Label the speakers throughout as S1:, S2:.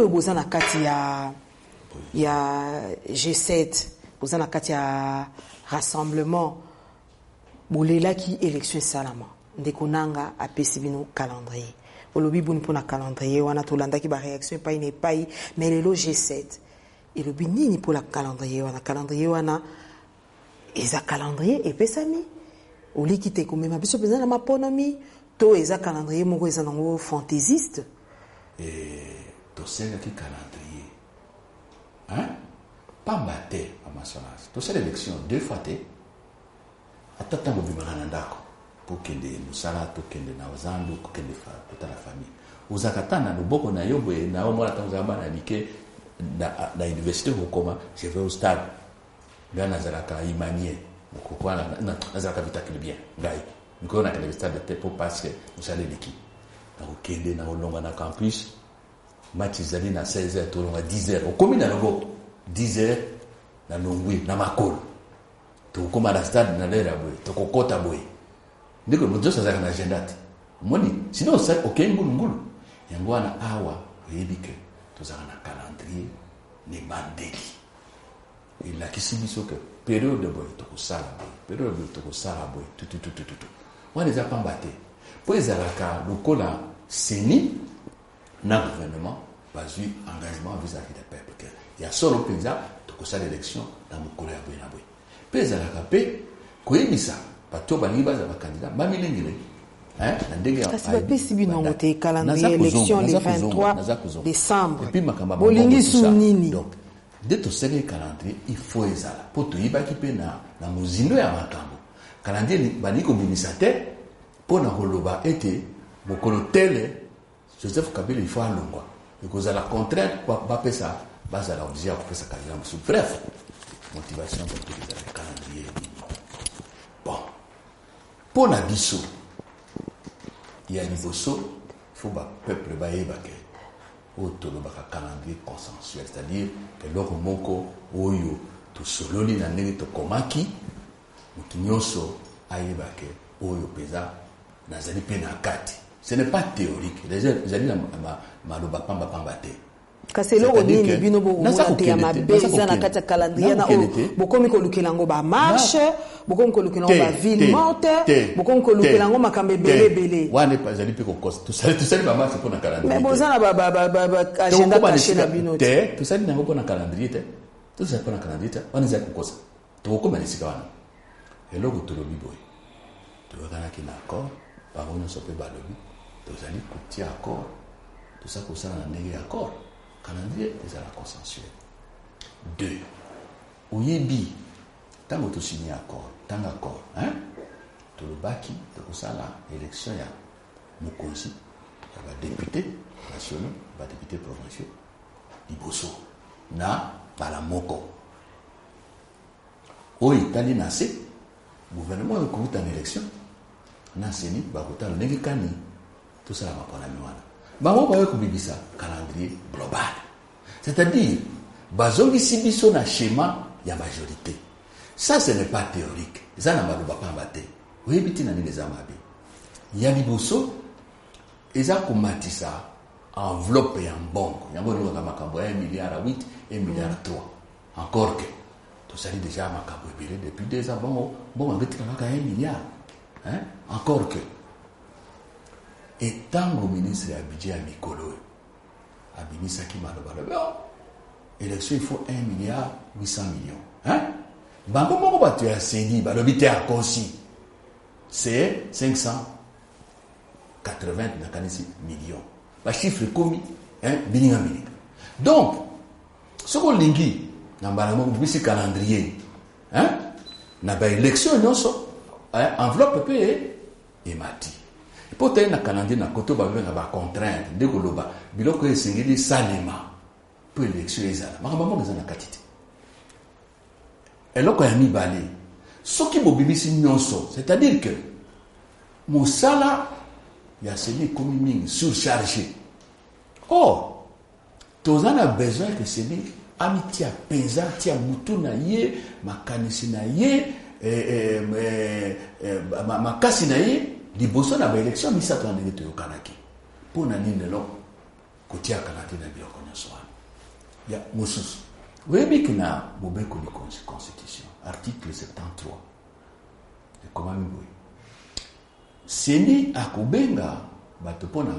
S1: boza na kati ya G7 boza na kati ya rassemblement bolelaki élection salama ndeko nanga apesi bino calendrier olobi buni pona calendrier wana tolandaki ba réaction epai na epai mais lelo G7 elobi nini pour la calendrier wana eza calendrier epesami oliki te komema biso peza na maponomi to eza calendrier moko eza nango fantaisiste
S2: tosengaki calendrier pamba te amasolage tosala élection 2 fois te ata ntango obimaka na ndako pokende mosala tokende na ozandu kokende kotala famille ozaka ta na loboko na yo boye na yo mwana ntango ozala bana like na université kokoma je vais au stade nga nazalaka imanie okokwana nazalaka vitakile bien ngai mikolo nakende stade te po parce que mosala eleki nakokende nakolonga na campus match ezali na 16h tolonga 10h okomi na loboko 10h na longwi na makolo tokokoma na stade na lera boye tokokota boye ndiko mojosa azalaka na agenda te moni sinon okei ngulungulu yango wana awa oyebi ke tozalaka na calendrier ne mandeli elakisi biso ke période boye tokosala boye période boye tokosala boye tututututu wana eza pamba te po ezalaka lokola seni na gouvernement bazwi engagement vis-à-vis des peuples ya solo mpenza tokosala élection na mokolo ya boye na boye mpe ezalaka mpe koyebisa bato balingi baza bakandidat bamilengele na ndenge
S1: kasi bapesi bino ngo te calendrier élection le 23 décembre bolingi su nini
S2: donc nde tosengeli calendrier il faut ezala mpo toyibaki mpe na mozindo ya makambo calendrier balingi kobimisa te mpo na koloba ete mokolo tele Joseph Kabila il faut alongwa ekozala contrainte bapesa bazala obligé ya kopesa candidat mosusu bref motivation pour le calendrier bon pour la biso il y a liboso il faut ba peuple bayeba ke otolobaka calendrier consensuel c'est-à-dire que loko moko oyo tosololi na ndenge tokomaki mutu nyonso ayeba ke oyo peza nazali pe na kati ce n'est pas théorique les gens maloba pamba te
S1: kasi eloko nini bino bokomona te ya mabe eza na kati ya calendrier na oyo bokomi kolukela yango bamarche bokomi kolukela yango baville morte bokomi kolukela yango makambo ebele
S2: wana ezali mpe kokosa tosali bamarche mpo na calendrier
S1: mais boza na agenda caché na bino
S2: te tosali nango mpo na calendrier te tosali mpo na calendrier te wana ezali kokosa tokokoma na esika wana eloko tolobi boye toyokanaki na accord bango nyonso mpe balobi tozali kotia accord tosala kosala na ndenge ya accord calendrier ezala consensuel 2 oyebi ntango tosigné accord ntango accord tolobaki tokosala élection ya mokonzi ya badéputé nationaux badéputé provinciaux liboso na bala moko oyo etali na se gouvernement oyo kouta na élection na seni bakotala ndenge kani tosala maponami wana bango bayo kobibisa calendrier global c'est-à-dire bazongisi biso na schéma ya majorité ça ce n'est pas théorique eza na maloba pamba te oyebi ntina nini eza mabe ya liboso eza komatisa enveloppe ya mbongo yango elokaka makambo ya 1,8 milliard 1,3 milliard encore que tosali déjà makambo ebele depuis 2 ans bongo yango etikaka kaka 1 milliard encore que etango ministre ya budget ya mikolo abimisaki maloba élection il faut 1,8 milliard bango moko bato ya seni balobi te akosi c'est 580 nakanisi millions bachiffre komi bininga donc soko olingi na mbala moko bisi calendrier na baélection nyonso enveloppe mpe emati po te na calendrier na koto babenga bacontrainte nde koloba biloko esengeli salema po élection ezala makambo moko eza na kati te eloko ya mibale soki bobimisi nyonso c'est-à-dire que mosala ya seni ekomi mingi surchargé or toza na besoin que seni amitia penza tia mutu na ye makanisi na ye makasi na ye liboso na baélection misato na ndenge toyokanaki mpo na nini lelo kotia calendrier na biloko nyonso wana ya mosusu oyebi na mobeko ni constitution article 73 ekomami boye seni akobenga bato mpona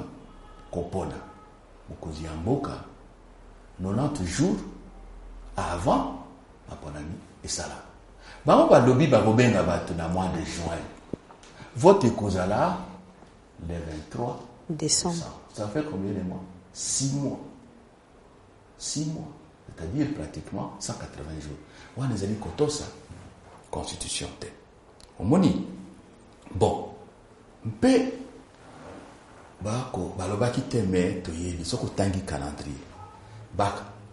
S2: kopona mokonzi ya mboka 90 jours avant maponami esala bango balobi bakobenga bato na mois de juin vote ekozala le 23 décembre. Ça fait combien de mois? 6 mois. 6 mois. C'est-à-dire pratiquement 180 jours. On a dit que ça, constitution. On moni. Bon. Mpe, balobaki teme, toye, soko tangi calendrier.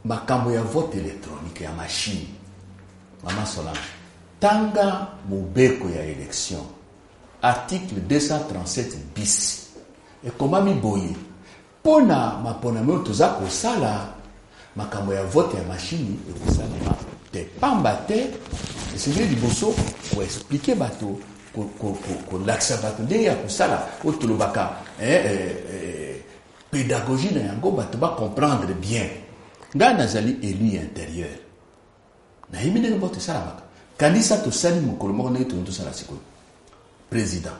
S2: Makambo ya vote électronique, ya machine. Maman Solange. Tanga mobeko ya élection. Article 237 bis. Et comment mi boye? Pona mapona mo toza ko sala makambo ya vote ya machine et ko sala te pamba te c'est du bosso pour expliquer bato ko l'accès bato de ya ko sala o tolobaka pédagogie na yango bato ba comprendre bien nga nazali élu intérieur na yimine vote sala baka kanisa to sali mokolo moko ne to sala sikoyo président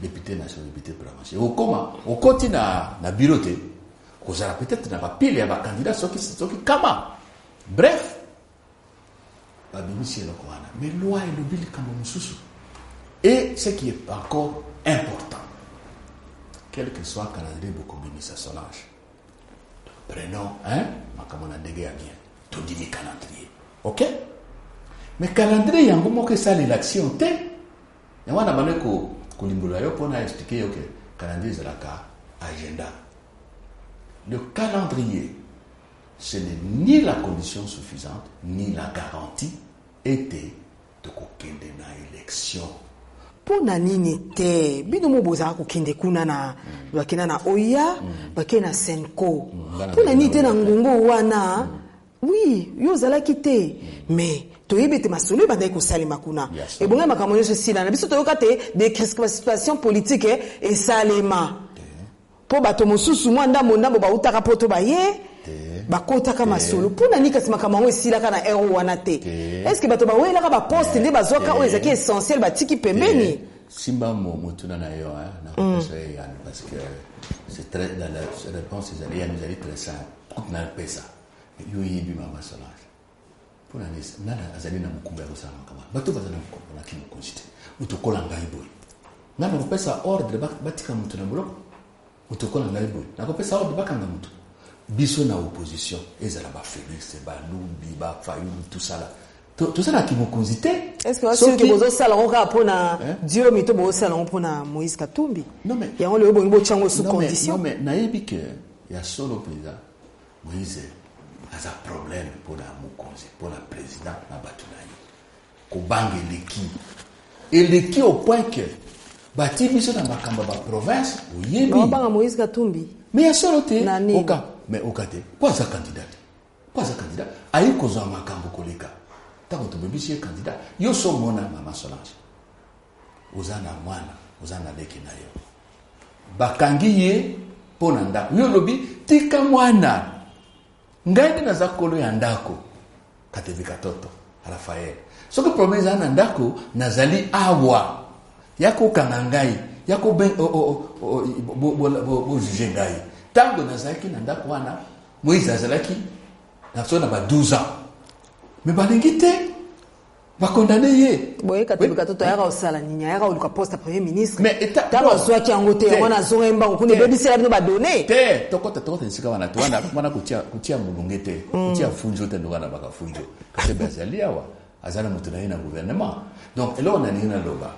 S2: député national, député provincial. Au comment, au côté na bureau te, kozala peut-être na papier ya ba candidat soki kama. Bref, ba bimisi le kwana. Mais loi et le bill comme mususu. Et ce qui est encore important, quel que soit le calendrier beaucoup bimisa Solange. Prenons makamona ndege ya bien. Tout dit calendrier. OK? Mais calendrier yango moko ça l'élection te. Ya wana baneko Kolimbula yo pona expliquer que calendrier c'est la agenda. Le calendrier, ce n'est ni la condition suffisante, ni la garantie était de kokende na élection.
S1: Pona nini te bino mo bozaka kokende kuna na bakena na oya bakena senko pona nini te na ngongo wana oui yo zalaki te mais toyebete masolo bandai ko salima kuna et bonga makambo nyonso sila na biso toyoka te des crispations politiques et salima po bato mosusu mwanda mondambo ba utaka poto ba ye bakotaka masolo pona nika kasi makambo esila kana ero wana te est-ce que bato ba wela ka ba poste nde bazoka o ezaki essentiel batiki pembeni
S2: simba motuna na yo na pesa yani parce que c'est très la réponse est allée très simple na pesa yo yibi mama Solange pour l'année nana azali na mukumba ya sana kama bato bazana mukumba na kimu konjite utokola ngai boy nana kopesa ordre batika mutu na boloko utokola ngai boy na kopesa ordre bakanga mutu biso na opposition ezala ba Félix ba Lumbi ba Fayulu tout ça là tout ça na kimu konjite
S1: est-ce que ceux qui bozo sala on rapona Dieu mito bozo sala on pona Moïse Katumbi
S2: non mais
S1: ya on le bo chango sous condition
S2: non mais nayebi que ya solo président Moïse a un problème pour la Mokonzi, pour la présidente Nabatunaï. Ko bangue l'équipe. Et l'équipe au point que, bati biso na makamba ba province, ou yebi.
S1: Non, pas Moïse Katumbi.
S2: Mais il y a solo te. Oka. Mais oka te. Pas un candidat. Pas un candidat. Aïe kozo makambo koleka. Tako to bebisi candidat. Yo so mona mama Solange. Ozana mwana, ozana leki na yo. Bakangi ye, pona ndako. Yo lobi, tika mwana. Ngai na zakolo ya ndako katevika toto Rafael soko promesa na ndako nazali awa yako kanangai yako ben bo juger ngai tango nazaki na ndako wana Moïse azalaki na sona ba 12 ans mais balingi te ba condamné ye
S1: boye katevika toto yaka osala ninya yaka oluka poste premier ministre
S2: mais eta
S1: tango soit ki angote wana zonga mbango kune bebisela bino ba donner
S2: te tokota nsika wana to wana kutia mulungete kutia funjo te ndo wana baka funjo kate bazali awa azala mutu na gouvernement donc elo na nina loba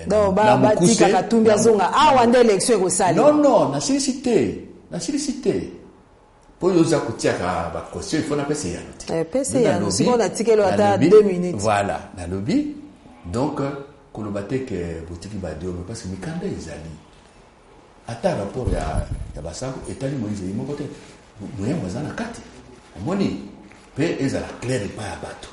S1: donc ba tika Katumbi azonga awa nde élection ko sali
S2: non na silicité pour yoza kutiaka ba caution il faut na pesa ya
S1: pesa ya si on a ticket à 2 minutes
S2: voilà na lobby donc kolobate que botiki ba dio parce que mikanda ezali ata rapport ya basango etali Moïse yimo kote moyen bazana kati omoni pe ezala clair pas ya bato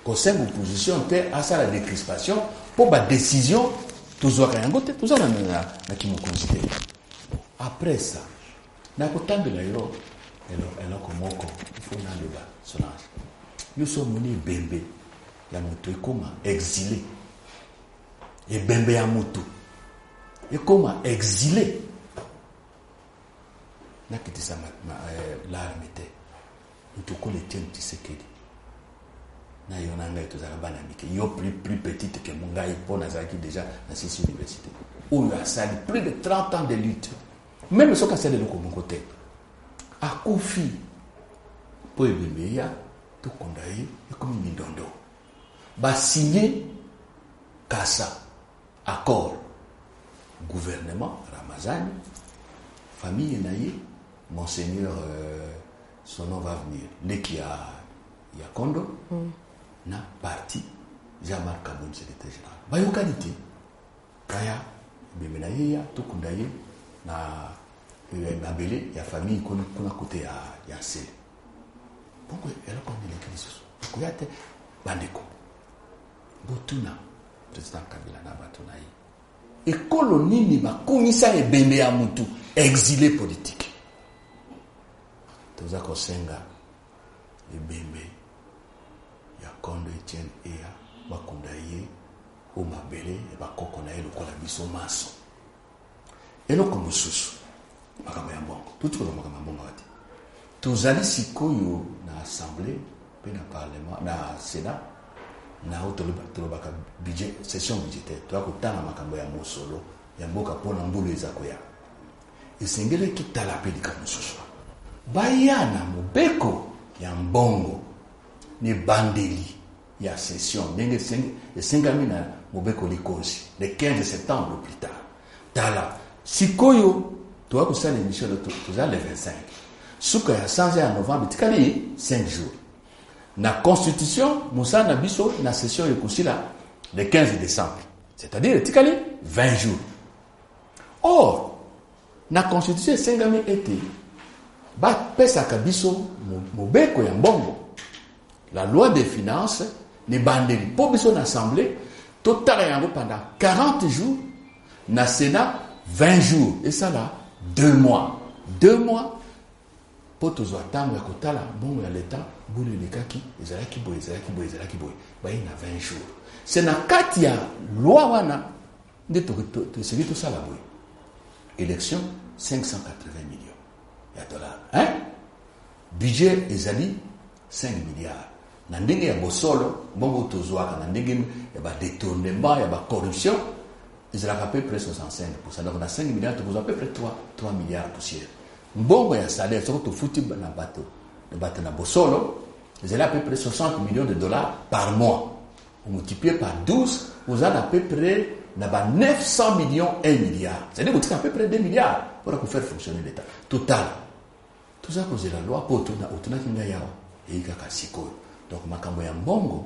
S2: conseil opposition te asa la décrispation pour ba décision toujours yango te toujours na qui me considère après ça na kotambela yo eloko moko ifo naloba Solange yo so moni ebembe ya moto ekoma exilé ebembe ya moto ekoma exilé nakitisa l'arme te ntukole Etienne Tshisekedi na yo na ngai tozala bana mike yo plus petite que mon gars pour nazaki déjà na six université où il a sali plus de 30 ans de lutte même ce qu'a sali le comme côté a confi pour ebembe ya to kondaye comme mindondo ba signer kasa accord gouvernement Ramazani famille naïe monseigneur son nom va venir Leki ya Kondo na parti Jean-Marc Kaboum secrétaire général bayokalité kaya bemena ya tukunda ye na mabele ya famille kuna côté ya sel pourquoi elle a connu l'église kuyate bandeko botuna président Kabila na batuna ye ekolo nini bakomisa ebembe ya mutu exilé politique toza kosenga ebembe ya Kondo Etienne Eya bakunda ye o mabele bakoko na ye lokola biso maso eloko mosusu makambo ya mbongo tutukola makambo ya mbongo ati tozali sikoyo na assemblée pe na parlement na sénat na tolobaka budget session budgétaire toya kotanga makambo ya mosolo ya mboka mpona mbulu eza koya esengeleki tala pe likambo mosusu baya na mobeko ya mbongo ni bandeli ya session ndenge esengami na mobeko likozi le 15 septembre plus tard tala sikoyo toya kosala émission toza le 25 suka ya sanza ya novembre tikali 5 jours na constitution musana biso na session ekosila le 15 décembre c'est-à-dire tikali 20 jours or na constitution esengami ete bapesaka biso mobeko ya mbongo la loi des finances ne bandeli po biso na assemblée totala yango pendant 40 jours na sénat 20 jours et ça là 2 mois po tozwa ntango ya kotala mbongo ya l'état mbulu elekaki ezalaki boye baye na 20 jours c'est na kati ya loi wana nde toseki tosala boye élection 580 millions ya dollars hein budget ezali 5 milliards na ndenge ya bosolo mbongo tozwaka na ndenge ya badétournement ya bacorruption ezalaka à peu près 65%. Donc na 5 milliards tozwa à peu près 3 milliards poussière mbongo ya salaire soko tofuti na bato na bosolo ezali à peu près 60 millions de dollars par mois on multiplie par 12 vous avez à peu près na 900 millions 1 milliard c'est-à-dire que vous avez à peu près 2 milliards pour faire fonctionner l'état total tout ça cause la loi pour tuna kinga yao eika kasiko donc makambo ya mbongo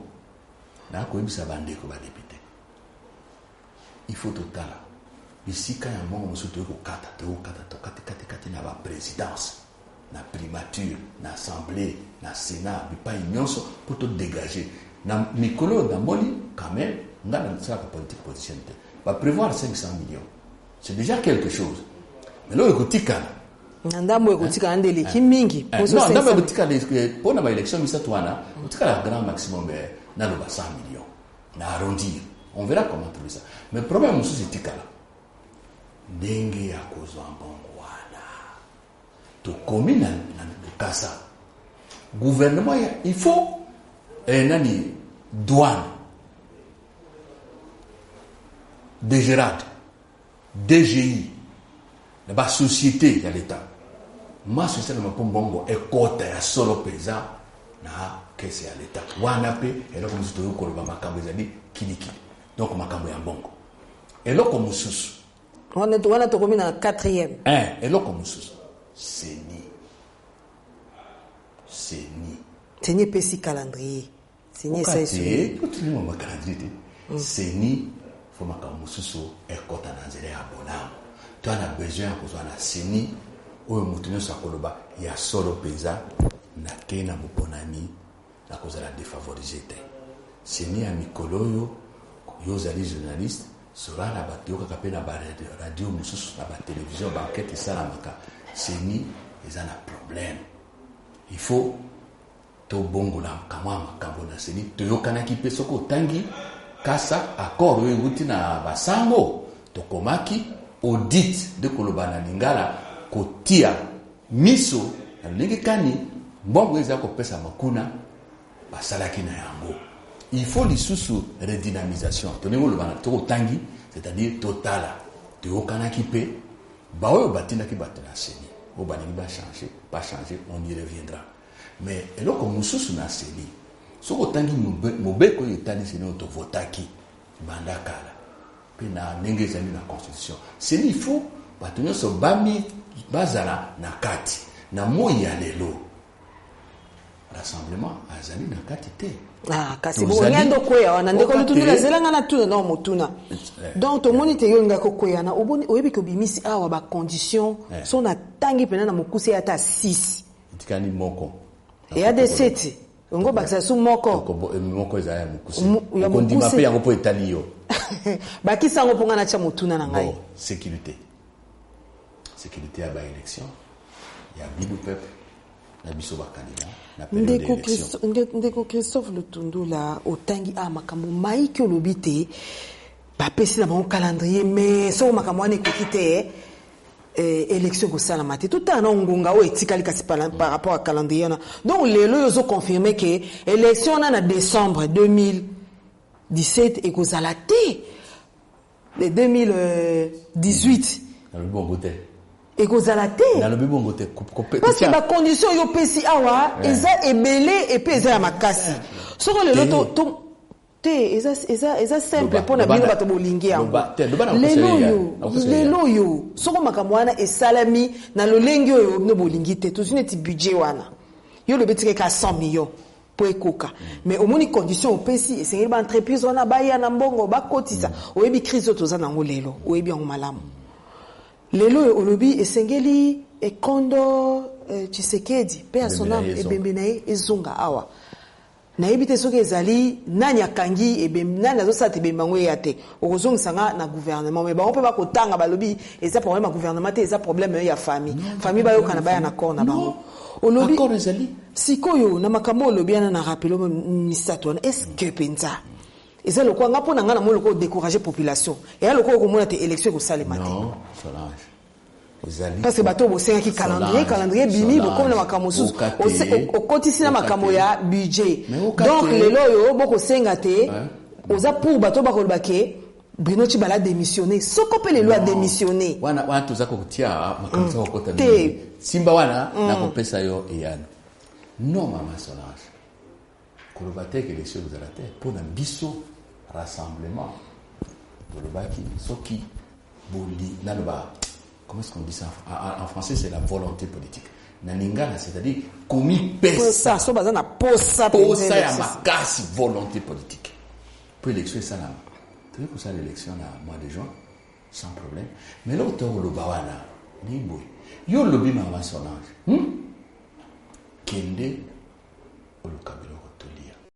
S2: na koyebisa bandeko ba député il faut totala bisika ya mbongo musutu kokata kati na ba présidence na primature na assemblée na sénat bipa nyonso pour te dégager na mikolo na moni quand même ngana ça la politique politicienne va prévoir 500 millions c'est déjà quelque chose mais là ekotikana
S1: ndambo ekotikana ndele kimingi
S2: non ndambo ekotikana pona ba élection misatu wana otikala grand maximum na loba 100 millions na arrondir on verra comment trouver ça mais problème mususu etikala ndenge ya kozwa mbongo wana tokomi na kasa gouvernement il faut nani douane DGRAD DGI la société ya l'état ma société na mbongo ekota ya solo pesa na kese ya l'état wana pe eloko mususu yokoloba makambo ezali kilikili donc makambo ya mbongo eloko mususu
S1: wana tokomi na 4e
S2: eloko mususu seni
S1: pesi calendrier seni
S2: ça c'est tout le monde calendrier seni faut makambo mususu ekota na nzela ya bonamu tu as besoin kozwa na seni oyo mutu nyonso akoloba ya solo peza na kena moponami na kozala défavorisé te seni ya mikolo oyo yo ozali journaliste sora na bato yokaka mpe na baradio mosusu na batelevizio bankete esalamaka seni eza na problème. Il faut tobongola kamwa makambo na seni toyokanaki mpe soki otangi kasa accord oyo euti na basango tokomaki audit de koloba na lingala kotia miso na lolenge kani mbongo eza kopesa makuna basalaki na yango. Il faut lisusu redynamisation toningo loba na tokotangi, c'est-à-dire totala toyokanaki mpe baoyo batindaki bato na seni oyo balingi changer, on y reviendra. Mais eloko mosusu na seni soki otangi mobeko oyo etali seni oyo tovotaki banda kala mpe na ndenge ezali na constitution, seni il faut bato nyonso bazala na kati na moi ya lelo rassemblement azali na kati te.
S1: Kasi bonyando koya wana ndeko lutundula zelanga na tuna na motuna. Donc to moni te yonga ko koya na oyebi ko bimisi awa ba condition so na tangi pena na mokuse ata 6
S2: itikani moko
S1: et a des 7 ngo bakisa su moko
S2: ezaya mokuse ko ndima pe yango po etali yo
S1: bakisa ngo ponga na cha motuna na ngai
S2: sécurité à ba élection ya bibu peuple na biso ba candidat na période d'élection.
S1: Ndeko Christophe Lutundula otangi makambo maiki olobite ba pesi na bon calendrier mais so makambo ane kokite élection ko sala mate tout en ngonga o etikali kasi par rapport à calendrier na. Donc lelo yozo confirmer que élection na décembre 2017 et ko sala té le 2018
S2: dans le bon côté
S1: et kozala te parce que ba condition yo pesi awa eza ebele et puis eza ya makasi soko lelo to te eza simple pour na bino bato bolingi yango lelo yo soko makambo wana esalami na lolengi oyo no bolingi te to neti budget wana yo le betike ka 100 millions pour ekoka mais au moni condition opesi esengeli ba entreprise wana baya na mbongo bakotisa oyebi crise to za nango lelo oyebi yango malamu. Lelo olobi esengeli ekondo Tshisekedi pe asona ebembenaye ezonga awa na ebite soki ezali nani akangi nani azosala ebembango yate okozongisanga na gouvernement mais bango pe bakotanga balobi eza problème ya gouvernement te eza problème ya famille bayokana baya na accord na bango olobi
S2: accord ezali
S1: sikoyo na makambo olobi ana na rappelo misato est-ce que penza eza lokwa nga pona nga na mo lokwa décourager population et ya lokwa ko mona te élection ko salema te
S2: non Solange
S1: parce que bato bosenga ki calendrier bimi boko na makambo susu okotisi na makambo ya budget donc lelo yo boko senga te oza pour bato bakoloba ke Bruno Tshibala démissionné soko pe lelo a démissionné
S2: wana toza ko tia makambo ko kota simba wana na ko pesa yo eyana non mama Solange koloba te que les choses de la terre pour un biso rassemblement de l'obaki soki boli naloba. Comment est-ce qu'on dit ça en français? C'est la volonté politique. Naningala, c'est-à-dire commis pesa.
S1: Ça bazana posa
S2: ya makasi volonté politique. Pour l'élection ça là. Tu veux que ça l'élection là mois de juin sans problème. Mais l'autre le bawana ni boy. Yo lobi mama Solange. Kende au Kabila.